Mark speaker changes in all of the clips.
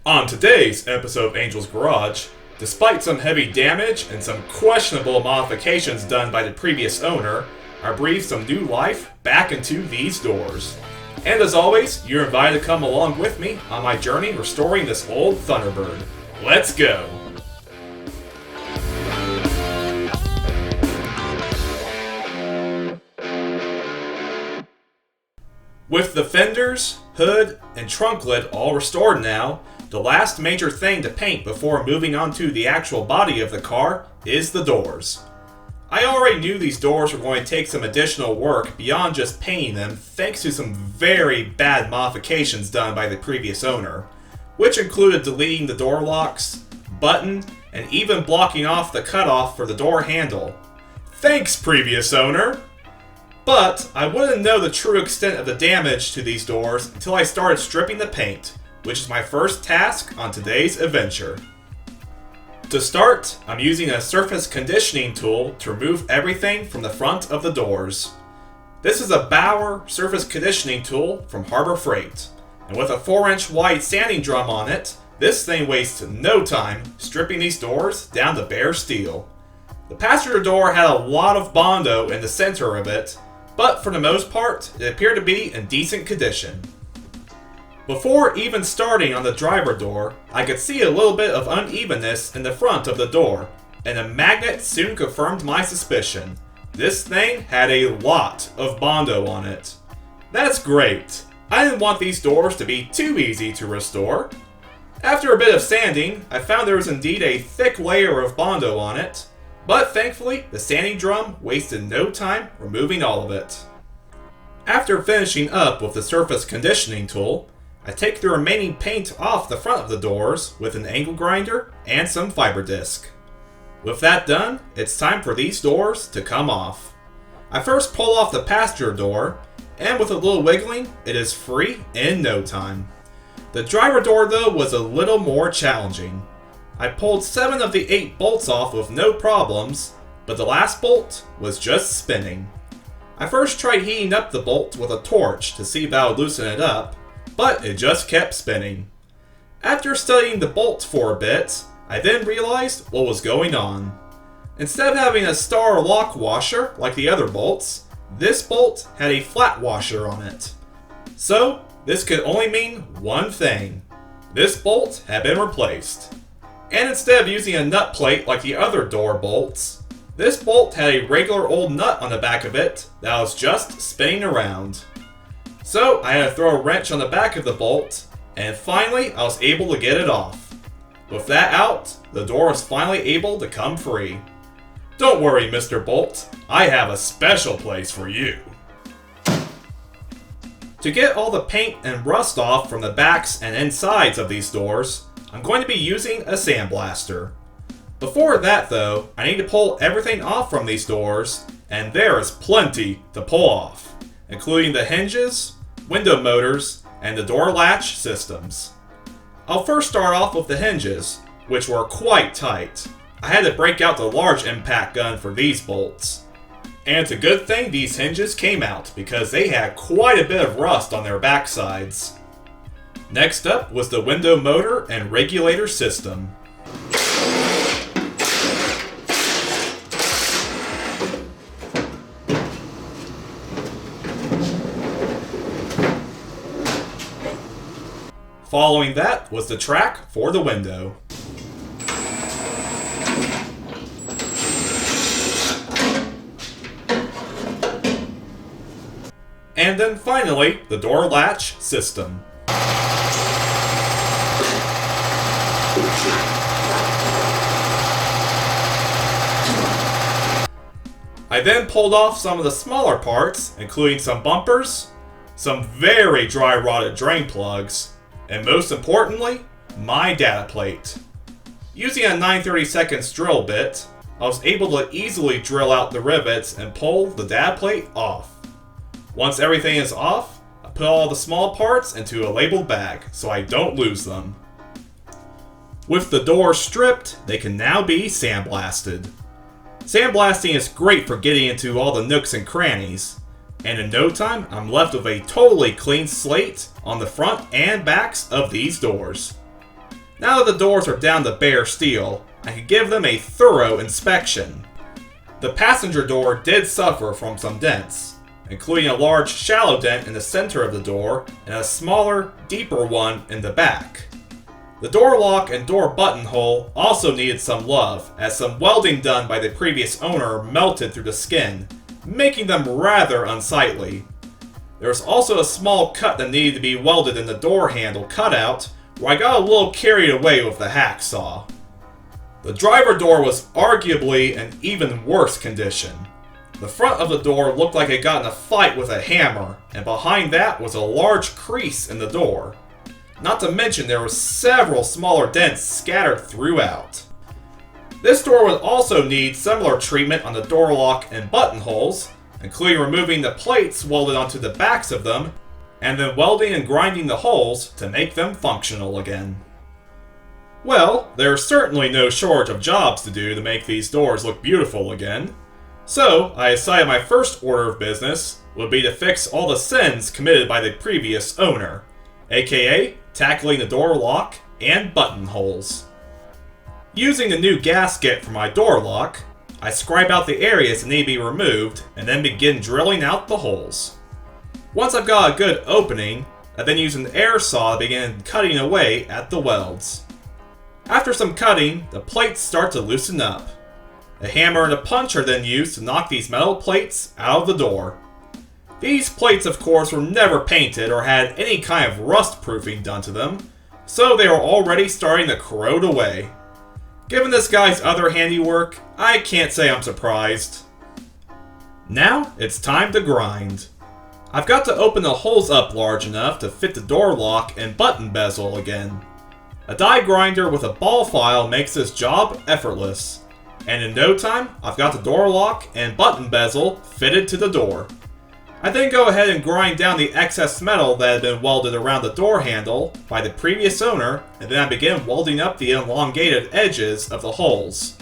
Speaker 1: On today's episode of Angel's Garage, despite some heavy damage and some questionable modifications done by the previous owner, I breathed some new life back into these doors. And as always, you're invited to come along with me on my journey restoring this old Thunderbird. Let's go! With the fenders, hood, and trunk lid all restored now, the last major thing to paint before moving on to the actual body of the car is the doors. I already knew these doors were going to take some additional work beyond just painting them thanks to some very bad modifications done by the previous owner, which included deleting the door locks, button, and even blocking off the cutoff for the door handle. Thanks, previous owner! But I wouldn't know the true extent of the damage to these doors until I started stripping the paint, which is my first task on today's adventure. To start, I'm using a surface conditioning tool to remove everything from the front of the doors. This is a Bauer surface conditioning tool from Harbor Freight, and with a 4-inch wide sanding drum on it, this thing wastes no time stripping these doors down to bare steel. The passenger door had a lot of Bondo in the center of it, but for the most part, it appeared to be in decent condition. Before even starting on the driver door, I could see a little bit of unevenness in the front of the door, and a magnet soon confirmed my suspicion. This thing had a lot of Bondo on it. That's great. I didn't want these doors to be too easy to restore. After a bit of sanding, I found there was indeed a thick layer of Bondo on it, but thankfully the sanding drum wasted no time removing all of it. After finishing up with the surface conditioning tool, I take the remaining paint off the front of the doors with an angle grinder and some fiber disc. With that done, it's time for these doors to come off. I first pull off the passenger door, and with a little wiggling, it is free in no time. The driver door though was a little more challenging. I pulled 7 of the 8 bolts off with no problems, but the last bolt was just spinning. I first tried heating up the bolt with a torch to see if that would loosen it up, but it just kept spinning. After studying the bolt for a bit, I then realized what was going on. Instead of having a star lock washer like the other bolts, this bolt had a flat washer on it. So, this could only mean one thing. This bolt had been replaced. And instead of using a nut plate like the other door bolts, this bolt had a regular old nut on the back of it that was just spinning around. So I had to throw a wrench on the back of the bolt, and finally I was able to get it off. With that out, the door was finally able to come free. Don't worry, Mr. Bolt, I have a special place for you. To get all the paint and rust off from the backs and insides of these doors, I'm going to be using a sandblaster. Before that though, I need to pull everything off from these doors, and there is plenty to pull off, including the hinges, window motors, and the door latch systems. I'll first start off with the hinges, which were quite tight. I had to break out the large impact gun for these bolts. And it's a good thing these hinges came out, because they had quite a bit of rust on their backsides. Next up was the window motor and regulator system. Following that was the track for the window. And then finally, the door latch system. I then pulled off some of the smaller parts, including some bumpers, some very dry rotted drain plugs, and most importantly, my data plate. Using a 9/32 drill bit, I was able to easily drill out the rivets and pull the data plate off. Once everything is off, I put all the small parts into a labeled bag so I don't lose them. With the doors stripped, they can now be sandblasted. Sandblasting is great for getting into all the nooks and crannies, and in no time I'm left with a totally clean slate on the front and backs of these doors. Now that the doors are down to bare steel, I can give them a thorough inspection. The passenger door did suffer from some dents, including a large shallow dent in the center of the door and a smaller, deeper one in the back. The door lock and door buttonhole also needed some love, as some welding done by the previous owner melted through the skin, making them rather unsightly. There was also a small cut that needed to be welded in the door handle cutout, where I got a little carried away with the hacksaw. The driver door was arguably in even worse condition. The front of the door looked like it got in a fight with a hammer, and behind that was a large crease in the door. Not to mention there were several smaller dents scattered throughout. This door would also need similar treatment on the door lock and buttonholes, including removing the plates welded onto the backs of them, and then welding and grinding the holes to make them functional again. Well, there's certainly no shortage of jobs to do to make these doors look beautiful again. So, I decided my first order of business would be to fix all the sins committed by the previous owner, aka tackling the door lock and buttonholes. Using the new gasket for my door lock, I scribe out the areas that need to be removed and then begin drilling out the holes. Once I've got a good opening, I then use an air saw to begin cutting away at the welds. After some cutting, the plates start to loosen up. A hammer and a punch are then used to knock these metal plates out of the door. These plates, of course, were never painted or had any kind of rust proofing done to them, so they were already starting to corrode away. Given this guy's other handiwork, I can't say I'm surprised. Now, it's time to grind. I've got to open the holes up large enough to fit the door lock and button bezel again. A die grinder with a ball file makes this job effortless, and in no time, I've got the door lock and button bezel fitted to the door. I then go ahead and grind down the excess metal that had been welded around the door handle by the previous owner, and then I begin welding up the elongated edges of the holes.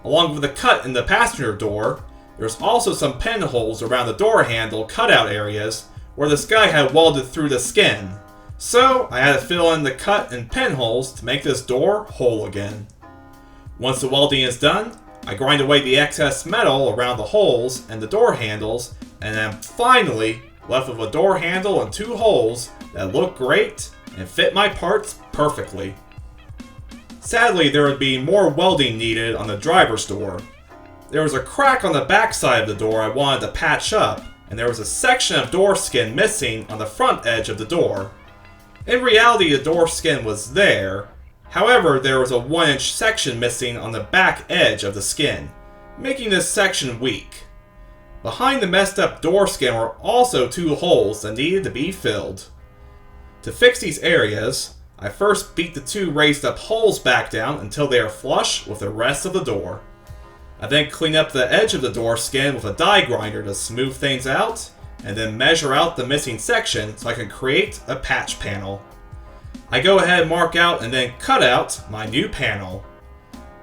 Speaker 1: Along with the cut in the passenger door, there's also some pinholes around the door handle cutout areas where this guy had welded through the skin, so I had to fill in the cut and pinholes to make this door whole again. Once the welding is done, I grind away the excess metal around the holes and the door handles, and I'm finally left with a door handle and two holes that look great and fit my parts perfectly. Sadly, there would be more welding needed on the driver's door. There was a crack on the back side of the door I wanted to patch up, and there was a section of door skin missing on the front edge of the door. In reality, the door skin was there. However, there was a 1-inch section missing on the back edge of the skin, making this section weak. Behind the messed up door skin were also two holes that needed to be filled. To fix these areas, I first beat the two raised up holes back down until they are flush with the rest of the door. I then clean up the edge of the door skin with a die grinder to smooth things out, and then measure out the missing section so I can create a patch panel. I go ahead and mark out and then cut out my new panel.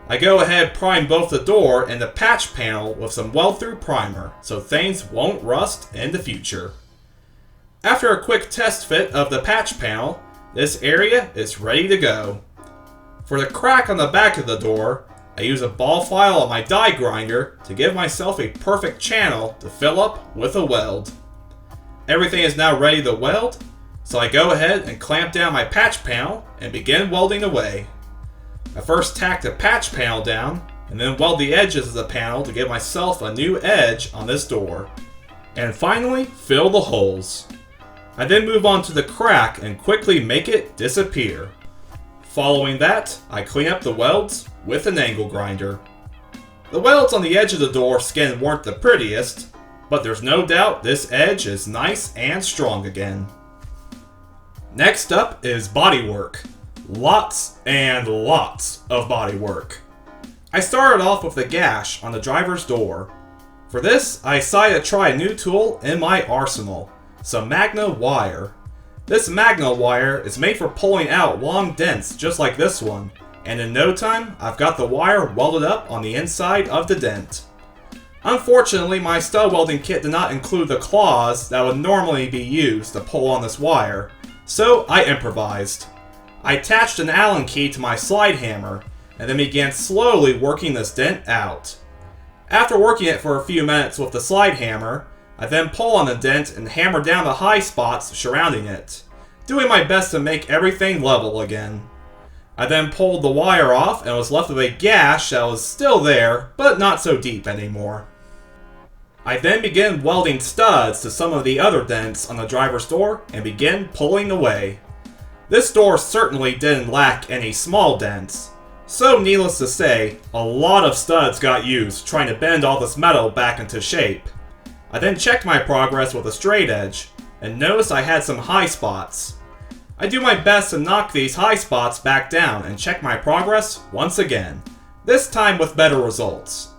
Speaker 1: I go ahead and prime both the door and the patch panel with some weld-through primer so things won't rust in the future. After a quick test fit of the patch panel, this area is ready to go. For the crack on the back of the door, I use a ball file on my die grinder to give myself a perfect channel to fill up with a weld. Everything is now ready to weld, so I go ahead and clamp down my patch panel and begin welding away. I first tack the patch panel down, and then weld the edges of the panel to give myself a new edge on this door. And finally, fill the holes. I then move on to the crack and quickly make it disappear. Following that, I clean up the welds with an angle grinder. The welds on the edge of the door skin weren't the prettiest, but there's no doubt this edge is nice and strong again. Next up is bodywork. Lots and lots of bodywork. I started off with the gash on the driver's door. For this, I decided to try a new tool in my arsenal, some Magna wire. This Magna wire is made for pulling out long dents just like this one, and in no time, I've got the wire welded up on the inside of the dent. Unfortunately, my stud welding kit did not include the claws that would normally be used to pull on this wire, so I improvised. I attached an Allen key to my slide hammer, and then began slowly working this dent out. After working it for a few minutes with the slide hammer, I then pull on the dent and hammer down the high spots surrounding it, doing my best to make everything level again. I then pulled the wire off and was left with a gash that was still there, but not so deep anymore. I then began welding studs to some of the other dents on the driver's door and began pulling away. This door certainly didn't lack any small dents, so needless to say, a lot of studs got used trying to bend all this metal back into shape. I then checked my progress with a straight edge, and noticed I had some high spots. I do my best to knock these high spots back down and check my progress once again, this time with better results.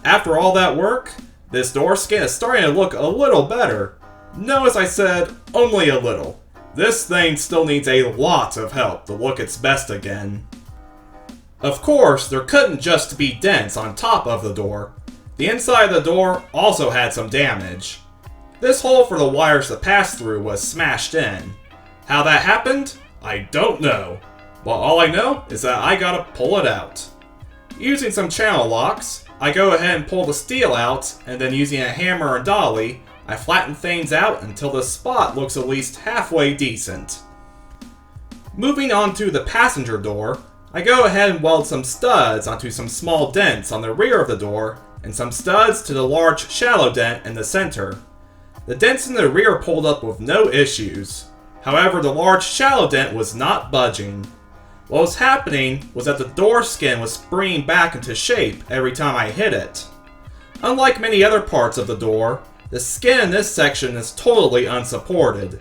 Speaker 1: After all that work, this door skin is starting to look a little better. No, as I said, only a little. This thing still needs a lot of help to look its best again. Of course, there couldn't just be dents on top of the door. The inside of the door also had some damage. This hole for the wires to pass through was smashed in. How that happened? I don't know. But all I know is that I gotta pull it out. Using some channel locks, I go ahead and pull the steel out, and then using a hammer and dolly, I flatten things out until the spot looks at least halfway decent. Moving on to the passenger door, I go ahead and weld some studs onto some small dents on the rear of the door, and some studs to the large shallow dent in the center. The dents in the rear pulled up with no issues. However, the large shallow dent was not budging. What was happening was that the door skin was springing back into shape every time I hit it. Unlike many other parts of the door, the skin in this section is totally unsupported,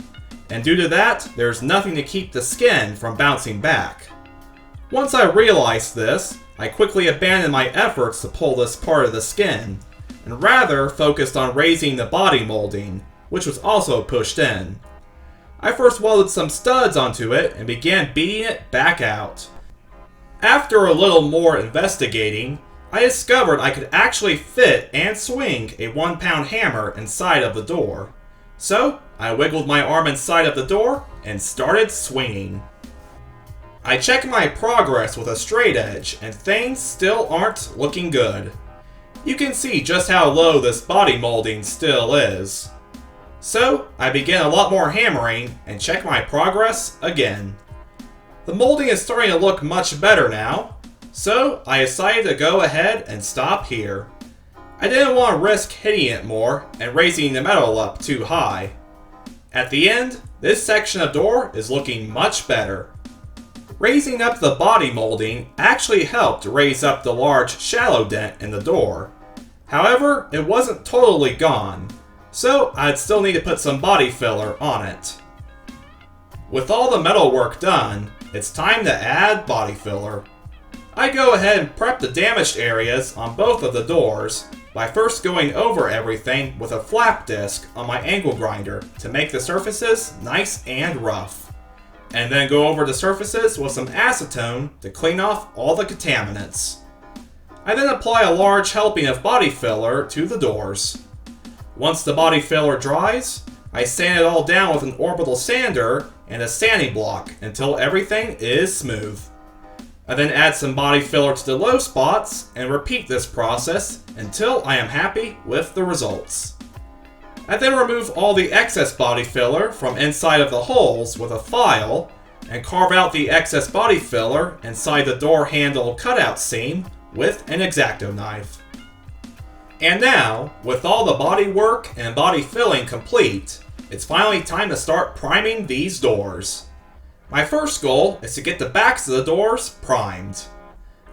Speaker 1: and due to that, there's nothing to keep the skin from bouncing back. Once I realized this, I quickly abandoned my efforts to pull this part of the skin, and rather focused on raising the body molding, which was also pushed in. I first welded some studs onto it and began beating it back out. After a little more investigating, I discovered I could actually fit and swing a 1-pound hammer inside of the door. So, I wiggled my arm inside of the door and started swinging. I checked my progress with a straight edge, and things still aren't looking good. You can see just how low this body molding still is. So, I began a lot more hammering and check my progress again. The molding is starting to look much better now, so I decided to go ahead and stop here. I didn't want to risk hitting it more and raising the metal up too high. At the end, this section of door is looking much better. Raising up the body molding actually helped raise up the large shallow dent in the door. However, it wasn't totally gone, so I'd still need to put some body filler on it. With all the metal work done, it's time to add body filler. I go ahead and prep the damaged areas on both of the doors by first going over everything with a flap disc on my angle grinder to make the surfaces nice and rough. And then go over the surfaces with some acetone to clean off all the contaminants. I then apply a large helping of body filler to the doors. Once the body filler dries, I sand it all down with an orbital sander and a sanding block until everything is smooth. I then add some body filler to the low spots and repeat this process until I am happy with the results. I then remove all the excess body filler from inside of the holes with a file and carve out the excess body filler inside the door handle cutout seam with an X-Acto knife. And now, with all the body work and body filling complete, it's finally time to start priming these doors. My first goal is to get the backs of the doors primed.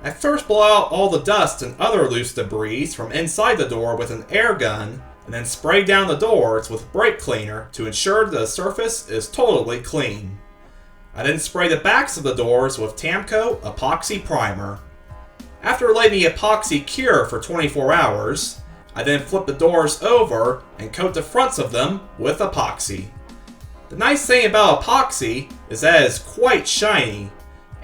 Speaker 1: I first blow out all the dust and other loose debris from inside the door with an air gun, and then spray down the doors with brake cleaner to ensure the surface is totally clean. I then spray the backs of the doors with Tamco epoxy primer. After letting the epoxy cure for 24 hours, I then flip the doors over and coat the fronts of them with epoxy. The nice thing about epoxy is that it is quite shiny,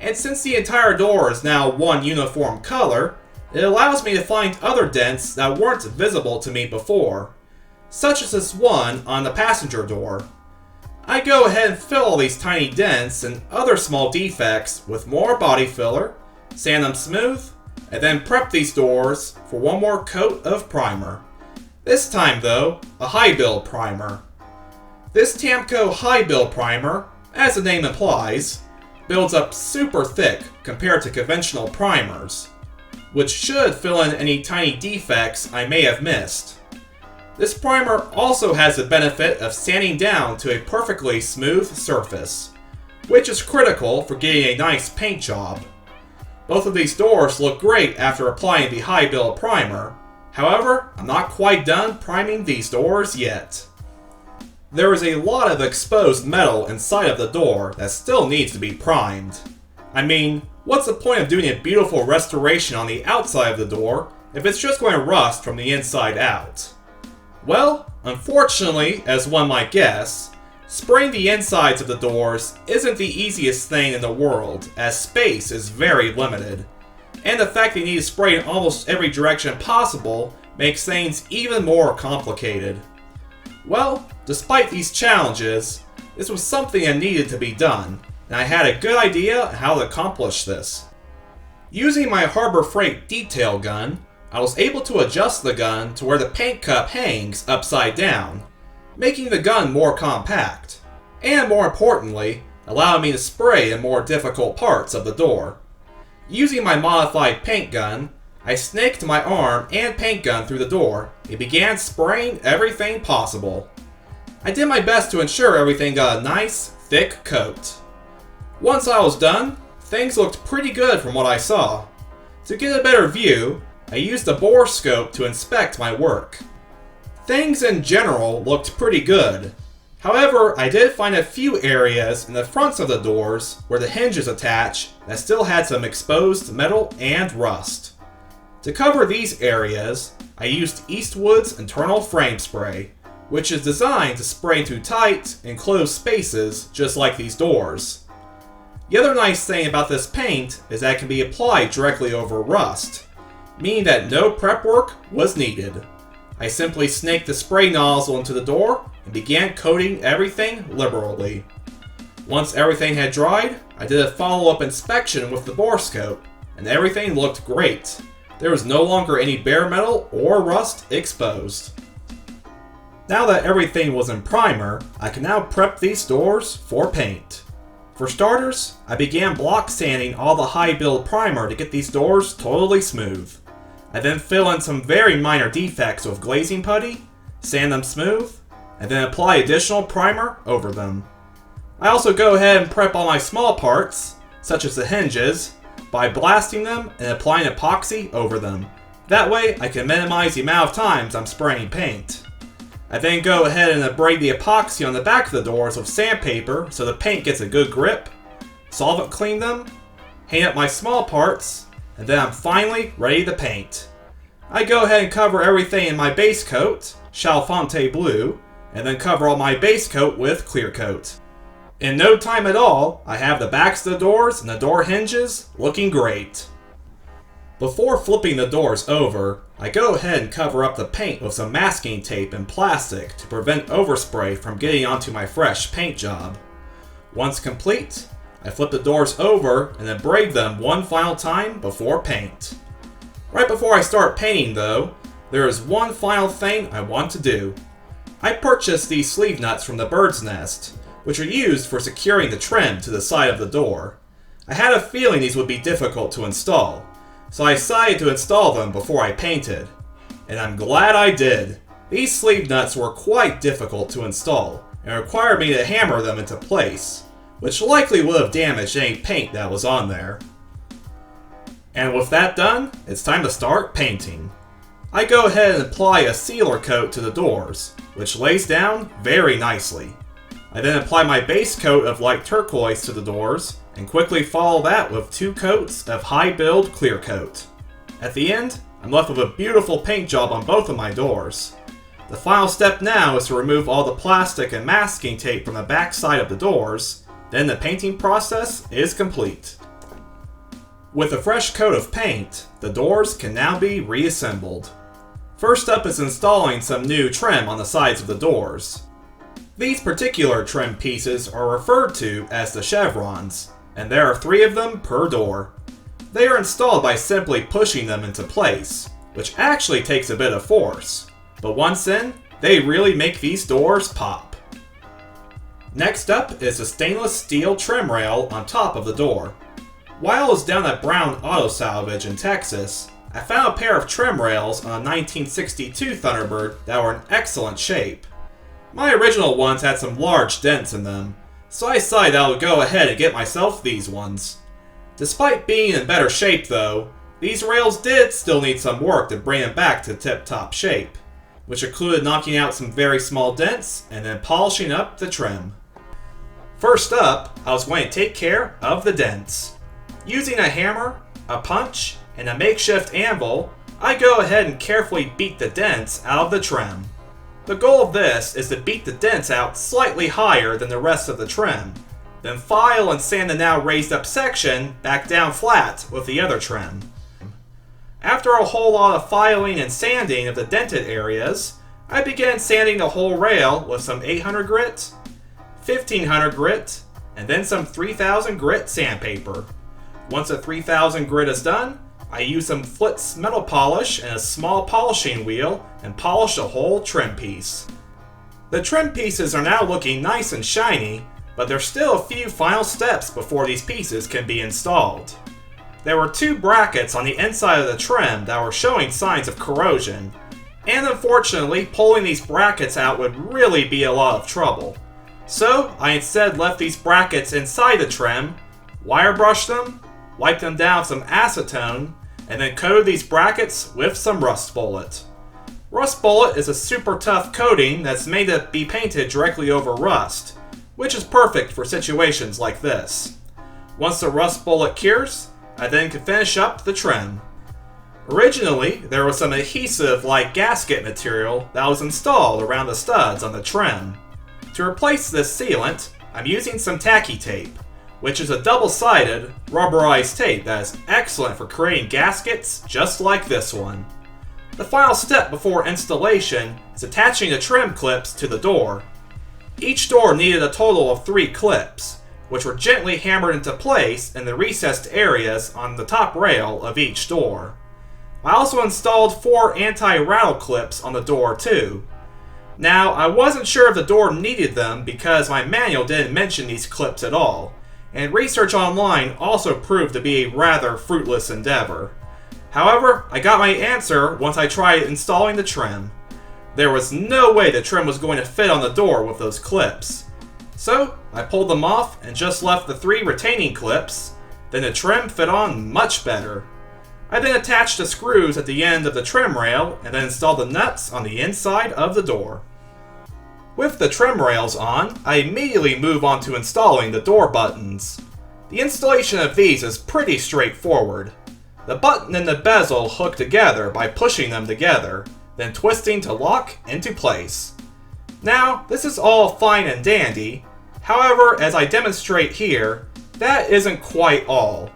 Speaker 1: and since the entire door is now one uniform color, it allows me to find other dents that weren't visible to me before, such as this one on the passenger door. I go ahead and fill all these tiny dents and other small defects with more body filler, sand them smooth, and then prep these doors for one more coat of primer. This time though, a high build primer. This Tamco high build primer, as the name implies, builds up super thick compared to conventional primers, which should fill in any tiny defects I may have missed. This primer also has the benefit of sanding down to a perfectly smooth surface, which is critical for getting a nice paint job. Both of these doors look great after applying the high build primer. However, I'm not quite done priming these doors yet. There is a lot of exposed metal inside of the door that still needs to be primed. I mean, what's the point of doing a beautiful restoration on the outside of the door if it's just going to rust from the inside out? Well, unfortunately, as one might guess, spraying the insides of the doors isn't the easiest thing in the world, as space is very limited. And the fact that you need to spray in almost every direction possible makes things even more complicated. Well, despite these challenges, this was something that needed to be done, and I had a good idea on how to accomplish this. Using my Harbor Freight detail gun, I was able to adjust the gun to where the paint cup hangs upside down, making the gun more compact, and more importantly, allowing me to spray in more difficult parts of the door. Using my modified paint gun, I snaked my arm and paint gun through the door and began spraying everything possible. I did my best to ensure everything got a nice, thick coat. Once I was done, things looked pretty good from what I saw. To get a better view, I used a bore scope to inspect my work. Things in general looked pretty good. However, I did find a few areas in the fronts of the doors where the hinges attach that still had some exposed metal and rust. To cover these areas, I used Eastwood's internal frame spray, which is designed to spray through tight, enclosed spaces just like these doors. The other nice thing about this paint is that it can be applied directly over rust, meaning that no prep work was needed. I simply snaked the spray nozzle into the door and began coating everything liberally. Once everything had dried, I did a follow-up inspection with the bore scope, and everything looked great. There was no longer any bare metal or rust exposed. Now that everything was in primer, I can now prep these doors for paint. For starters, I began block sanding all the high build primer to get these doors totally smooth. I then fill in some very minor defects with glazing putty, sand them smooth, and then apply additional primer over them. I also go ahead and prep all my small parts, such as the hinges, by blasting them and applying epoxy over them. That way I can minimize the amount of times I'm spraying paint. I then go ahead and abrade the epoxy on the back of the doors with sandpaper so the paint gets a good grip, solvent clean them, hang up my small parts, and then I'm finally ready to paint. I go ahead and cover everything in my base coat, Chalfante Blue, and then cover all my base coat with clear coat. In no time at all, I have the backs of the doors and the door hinges looking great. Before flipping the doors over, I go ahead and cover up the paint with some masking tape and plastic to prevent overspray from getting onto my fresh paint job. Once complete, I flip the doors over and then braid them one final time before paint. Right before I start painting though, there is one final thing I want to do. I purchased these sleeve nuts from the bird's nest, which are used for securing the trim to the side of the door. I had a feeling these would be difficult to install, so I decided to install them before I painted. And I'm glad I did. These sleeve nuts were quite difficult to install, and required me to hammer them into place, which likely would have damaged any paint that was on there. And with that done, it's time to start painting. I go ahead and apply a sealer coat to the doors, which lays down very nicely. I then apply my base coat of light turquoise to the doors, and quickly follow that with 2 coats of high build clear coat. At the end, I'm left with a beautiful paint job on both of my doors. The final step now is to remove all the plastic and masking tape from the back side of the doors, then the painting process is complete. With a fresh coat of paint, the doors can now be reassembled. First up is installing some new trim on the sides of the doors. These particular trim pieces are referred to as the chevrons, and there are 3 of them per door. They are installed by simply pushing them into place, which actually takes a bit of force, but once in, they really make these doors pop. Next up is the stainless steel trim rail on top of the door. While I was down at Brown Auto Salvage in Texas, I found a pair of trim rails on a 1962 Thunderbird that were in excellent shape. My original ones had some large dents in them, so I decided I would go ahead and get myself these ones. Despite being in better shape though, these rails did still need some work to bring them back to tip-top shape, which included knocking out some very small dents and then polishing up the trim. First up, I was going to take care of the dents. Using a hammer, a punch, and a makeshift anvil, I go ahead and carefully beat the dents out of the trim. The goal of this is to beat the dents out slightly higher than the rest of the trim, then file and sand the now raised up section back down flat with the other trim. After a whole lot of filing and sanding of the dented areas, I began sanding the whole rail with some 800 grit, 1500 grit, and then some 3000 grit sandpaper. Once the 3000 grit is done, I use some Flitz metal polish and a small polishing wheel and polish the whole trim piece. The trim pieces are now looking nice and shiny, but there's still a few final steps before these pieces can be installed. There were 2 brackets on the inside of the trim that were showing signs of corrosion, and unfortunately pulling these brackets out would really be a lot of trouble. So I instead left these brackets inside the trim, wire brushed them, wiped them down with some acetone, and then coated these brackets with some rust bullet. Rust bullet is a super tough coating that's made to be painted directly over rust, which is perfect for situations like this. Once the rust bullet cures, I then can finish up the trim. Originally, there was some adhesive-like gasket material that was installed around the studs on the trim. To replace this sealant, I'm using some tacky tape, which is a double-sided, rubberized tape that is excellent for creating gaskets just like this one. The final step before installation is attaching the trim clips to the door. Each door needed a total of 3 clips, which were gently hammered into place in the recessed areas on the top rail of each door. I also installed 4 anti-rattle clips on the door too. Now, I wasn't sure if the door needed them because my manual didn't mention these clips at all, and research online also proved to be a rather fruitless endeavor. However, I got my answer once I tried installing the trim. There was no way the trim was going to fit on the door with those clips. So, I pulled them off and just left the 3 retaining clips, then the trim fit on much better. I then attached the screws at the end of the trim rail and then installed the nuts on the inside of the door. With the trim rails on, I immediately move on to installing the door buttons. The installation of these is pretty straightforward. The button and the bezel hook together by pushing them together, then twisting to lock into place. Now, this is all fine and dandy. However, as I demonstrate here, that isn't quite all.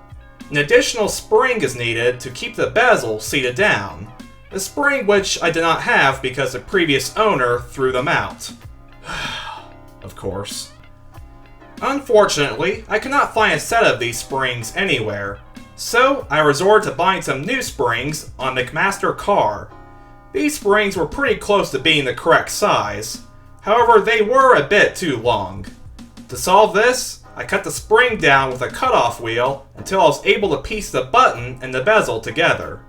Speaker 1: An additional spring is needed to keep the bezel seated down. A spring which I did not have because the previous owner threw them out. Of course. Unfortunately, I could not find a set of these springs anywhere, so I resorted to buying some new springs on McMaster Car. These springs were pretty close to being the correct size, however they were a bit too long. To solve this, I cut the spring down with a cutoff wheel until I was able to piece the button and the bezel together.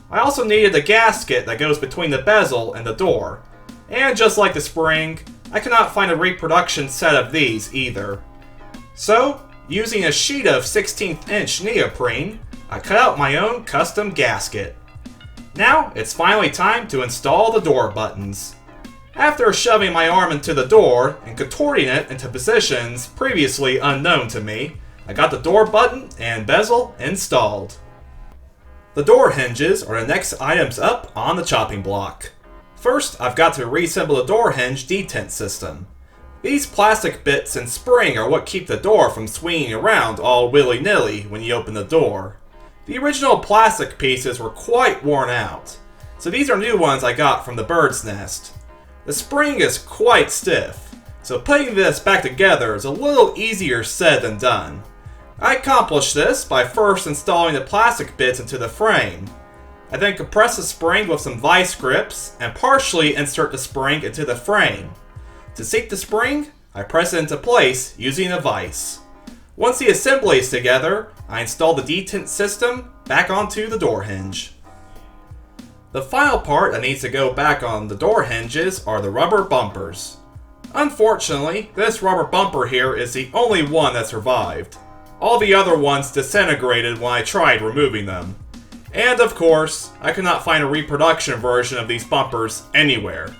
Speaker 1: I also needed a gasket that goes between the bezel and the door, and just like the spring, I could not find a reproduction set of these either. So, using a sheet of 16th inch neoprene, I cut out my own custom gasket. Now, it's finally time to install the door buttons. After shoving my arm into the door and contorting it into positions previously unknown to me, I got the door button and bezel installed. The door hinges are the next items up on the chopping block. First, I've got to reassemble the door hinge detent system. These plastic bits and spring are what keep the door from swinging around all willy-nilly when you open the door. The original plastic pieces were quite worn out, so these are new ones I got from the bird's nest. The spring is quite stiff, So putting this back together is a little easier said than done. I accomplished this by first installing the plastic bits into the frame. I then compress the spring with some vice grips and partially insert the spring into the frame. To seat the spring, I press it into place using a vise. Once the assembly is together, I install the detent system back onto the door hinge. The final part that needs to go back on the door hinges are the rubber bumpers. Unfortunately, this rubber bumper here is the only one that survived. All the other ones disintegrated when I tried removing them. And of course, I could not find a reproduction version of these bumpers anywhere.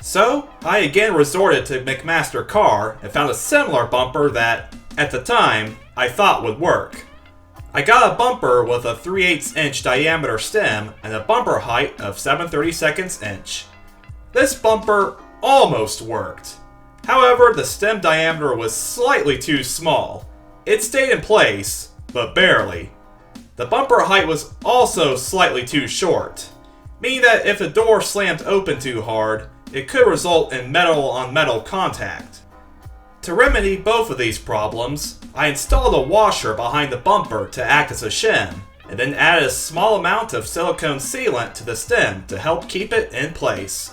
Speaker 1: So, I again resorted to McMaster Carr and found a similar bumper that, at the time, I thought would work. I got a bumper with a 3/8 inch diameter stem and a bumper height of 7/32 inch. This bumper almost worked. However, the stem diameter was slightly too small. It stayed in place, but barely. The bumper height was also slightly too short, meaning that if the door slammed open too hard, it could result in metal-on-metal contact. To remedy both of these problems, I installed a washer behind the bumper to act as a shim, and then added a small amount of silicone sealant to the stem to help keep it in place.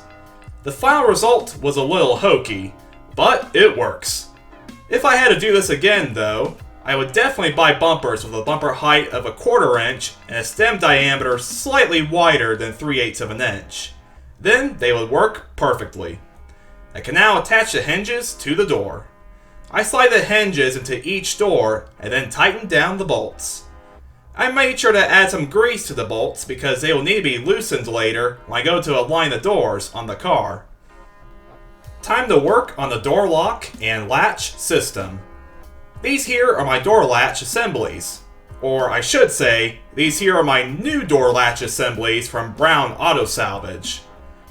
Speaker 1: The final result was a little hokey, but it works. If I had to do this again though, I would definitely buy bumpers with a bumper height of 1/4 inch and a stem diameter slightly wider than 3/8 of an inch. Then they would work perfectly. I can now attach the hinges to the door. I slide the hinges into each door and then tighten down the bolts. I made sure to add some grease to the bolts because they will need to be loosened later when I go to align the doors on the car. Time to work on the door lock and latch system. These here are my door latch assemblies. Or I should say, these here are my new door latch assemblies from Brown Auto Salvage.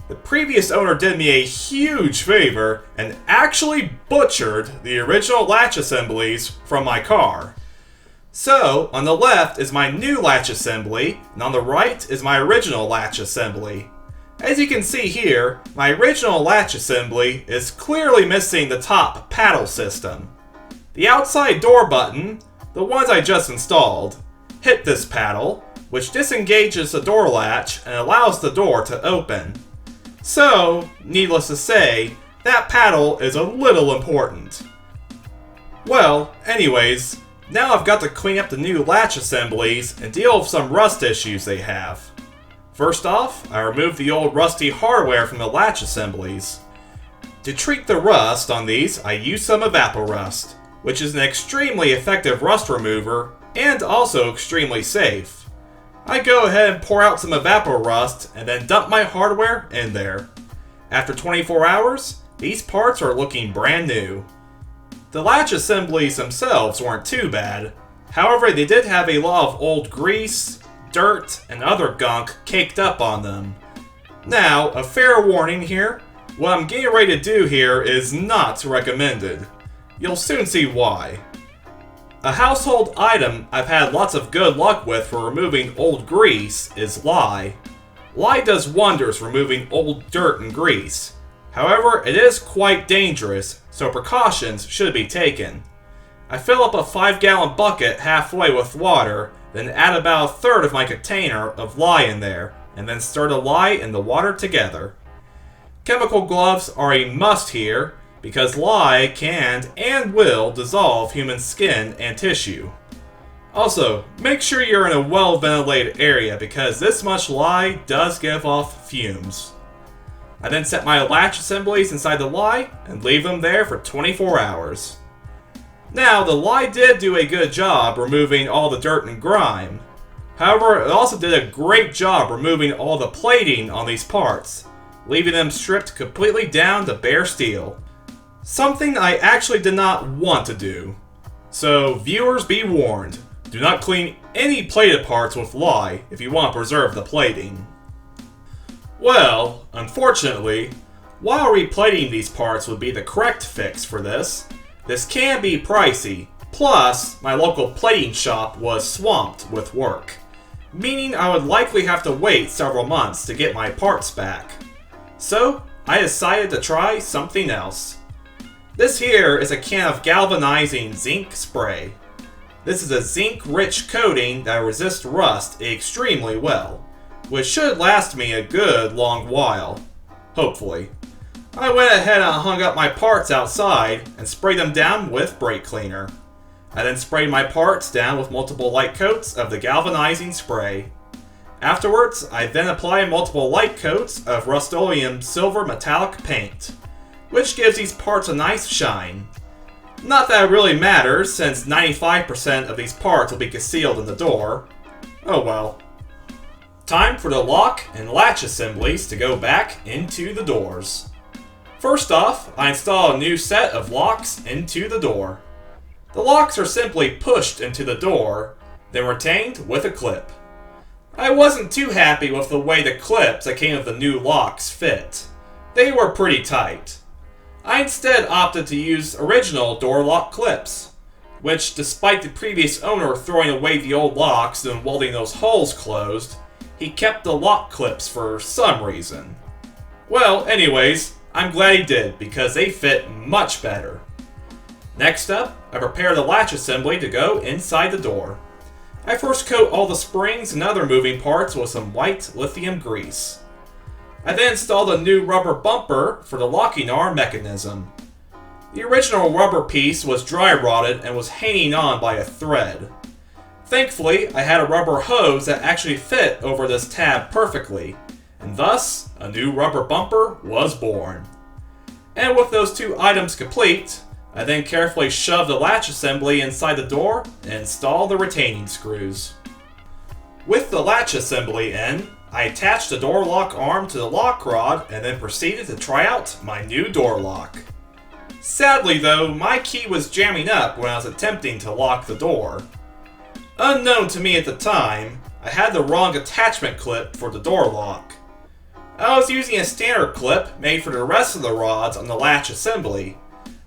Speaker 1: The previous owner did me a huge favor and actually butchered the original latch assemblies from my car. So, on the left is my new latch assembly, and on the right is my original latch assembly. As you can see here, my original latch assembly is clearly missing the top paddle system. The outside door button, the ones I just installed, hit this paddle, which disengages the door latch and allows the door to open. So, needless to say, that paddle is a little important. Well, anyways, now I've got to clean up the new latch assemblies and deal with some rust issues they have. First off, I removed the old rusty hardware from the latch assemblies. To treat the rust on these, I used some Evaporust, which is an extremely effective rust remover and also extremely safe. I go ahead and pour out some Evaporust and then dump my hardware in there. After 24 hours, these parts are looking brand new. The latch assemblies themselves weren't too bad. However, they did have a lot of old grease, dirt, and other gunk caked up on them. Now, a fair warning here, what I'm getting ready to do here is not recommended. You'll soon see why. A household item I've had lots of good luck with for removing old grease is lye. Lye does wonders removing old dirt and grease. However, it is quite dangerous, so precautions should be taken. I fill up a 5-gallon bucket halfway with water, then add about 1/3 of my container of lye in there, and then stir the lye and the water together. Chemical gloves are a must here, because lye can and will dissolve human skin and tissue. Also, make sure you're in a well-ventilated area because this much lye does give off fumes. I then set my latch assemblies inside the lye and leave them there for 24 hours. Now, the lye did do a good job removing all the dirt and grime. However, it also did a great job removing all the plating on these parts, leaving them stripped completely down to bare steel. Something I actually did not want to do. So, viewers be warned, do not clean any plated parts with lye if you want to preserve the plating. Well, unfortunately, while replating these parts would be the correct fix for this can be pricey, plus my local plating shop was swamped with work, meaning I would likely have to wait several months to get my parts back. So, I decided to try something else. This here is a can of galvanizing zinc spray. This is a zinc-rich coating that resists rust extremely well, which should last me a good long while. Hopefully. I went ahead and hung up my parts outside and sprayed them down with brake cleaner. I then sprayed my parts down with multiple light coats of the galvanizing spray. Afterwards, I then applied multiple light coats of Rust-Oleum silver metallic paint, which gives these parts a nice shine. Not that it really matters, since 95% of these parts will be concealed in the door. Oh well. Time for the lock and latch assemblies to go back into the doors. First off, I install a new set of locks into the door. The locks are simply pushed into the door, then retained with a clip. I wasn't too happy with the way the clips that came with the new locks fit. They were pretty tight. I instead opted to use original door lock clips, which, despite the previous owner throwing away the old locks and welding those holes closed, he kept the lock clips for some reason. Well, anyways, I'm glad he did, because they fit much better. Next up, I prepare the latch assembly to go inside the door. I first coat all the springs and other moving parts with some white lithium grease. I then installed a new rubber bumper for the locking arm mechanism. The original rubber piece was dry rotted and was hanging on by a thread. Thankfully, I had a rubber hose that actually fit over this tab perfectly, and thus, a new rubber bumper was born. And with those two items complete, I then carefully shoved the latch assembly inside the door and installed the retaining screws. With the latch assembly in, I attached the door lock arm to the lock rod and then proceeded to try out my new door lock. Sadly though, my key was jamming up when I was attempting to lock the door. Unknown to me at the time, I had the wrong attachment clip for the door lock. I was using a standard clip made for the rest of the rods on the latch assembly,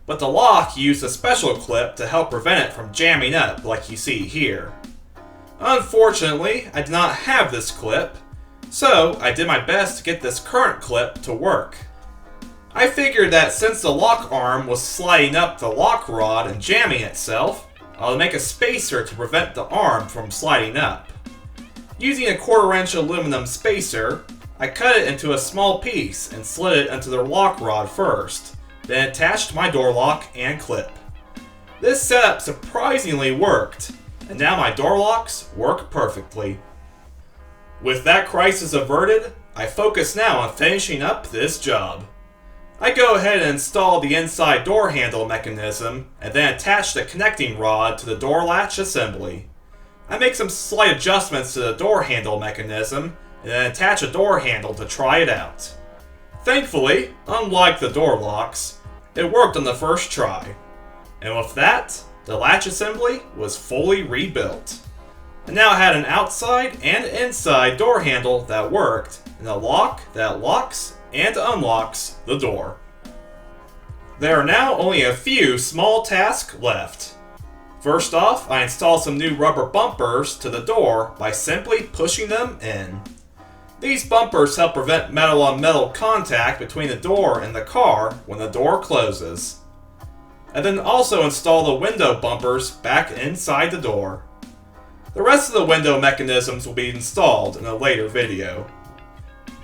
Speaker 1: but the lock used a special clip to help prevent it from jamming up like you see here. Unfortunately, I did not have this clip, so I did my best to get this current clip to work. I figured that since the lock arm was sliding up the lock rod and jamming itself, I would make a spacer to prevent the arm from sliding up. Using a 1/4 inch aluminum spacer, I cut it into a small piece and slid it into the lock rod first, then attached my door lock and clip. This setup surprisingly worked, and now my door locks work perfectly. With that crisis averted, I focus now on finishing up this job. I go ahead and install the inside door handle mechanism and then attach the connecting rod to the door latch assembly. I make some slight adjustments to the door handle mechanism and then attach a door handle to try it out. Thankfully, unlike the door locks, it worked on the first try. And with that, the latch assembly was fully rebuilt. I now had an outside and inside door handle that worked, and a lock that locks and unlocks the door. There are now only a few small tasks left. First off, I install some new rubber bumpers to the door by simply pushing them in. These bumpers help prevent metal-on-metal contact between the door and the car when the door closes. I then also install the window bumpers back inside the door. The rest of the window mechanisms will be installed in a later video.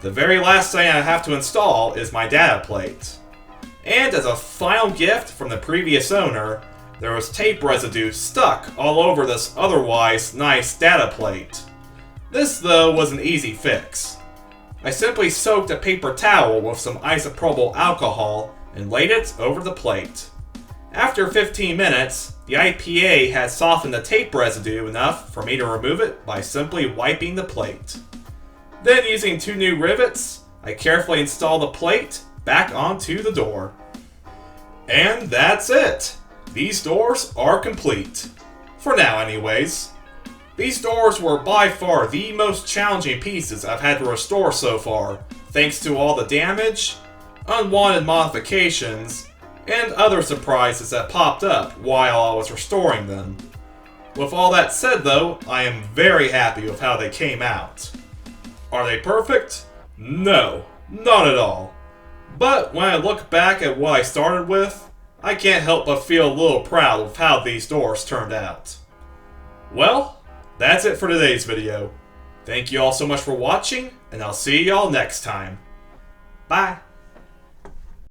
Speaker 1: The very last thing I have to install is my data plate. And as a final gift from the previous owner, there was tape residue stuck all over this otherwise nice data plate. This though was an easy fix. I simply soaked a paper towel with some isopropyl alcohol and laid it over the plate. After 15 minutes, the IPA had softened the tape residue enough for me to remove it by simply wiping the plate. Then using 2 new rivets, I carefully install the plate back onto the door. And that's it! These doors are complete. For now anyways. These doors were by far the most challenging pieces I've had to restore so far, thanks to all the damage, unwanted modifications, and other surprises that popped up while I was restoring them. With all that said though, I am very happy with how they came out. Are they perfect? No, not at all. But when I look back at what I started with, I can't help but feel a little proud of how these doors turned out. Well, that's it for today's video. Thank you all so much for watching, and I'll see y'all next time. Bye!